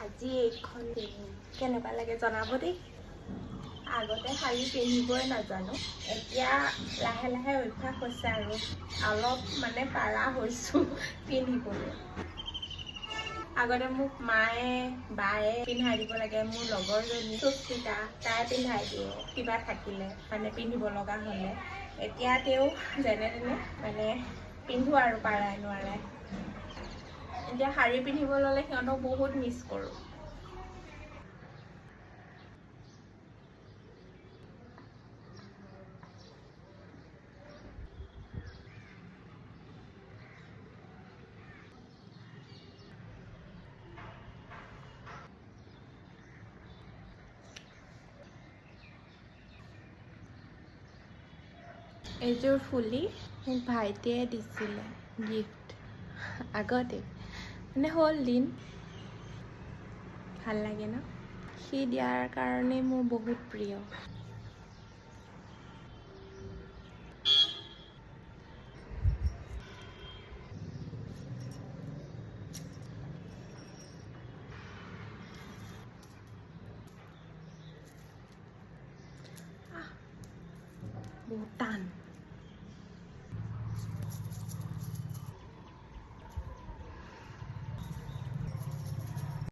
আজি এইখন পিন্ধিম কেনেকুৱা লাগে জনাব দেই। আগতে শাৰী পিন্ধিবই নাজানো, এতিয়া লাহে লাহে অভ্যাস হৈছে আৰু অলপ মানে পাৰা হৈছোঁ পিন্ধিবলৈ। আগতে মোক মায়ে বায়ে পিন্ধাই দিব লাগে, মোৰ লগৰজনী সুস্মিতা তাই পিন্ধাই দিয়ে কিবা থাকিলে মানে পিন্ধিব লগা হ'লে। এতিয়া তেওঁ যেনে তেনে মানে পিন্ধো আৰু পাৰাই নোৱাৰাই। এতিয়া শাৰী পিন্ধিব ল'লে সিহঁতক বহুত মিছ কৰোঁ। এইযোৰ ফুলি মোক ভাইটিয়ে দিছিলে গিফ্ট আগতে, মানে হ'ল দিন। ভাল লাগে ন, সি দিয়াৰ কাৰণে মোৰ বহুত প্ৰিয়। বহুত টান।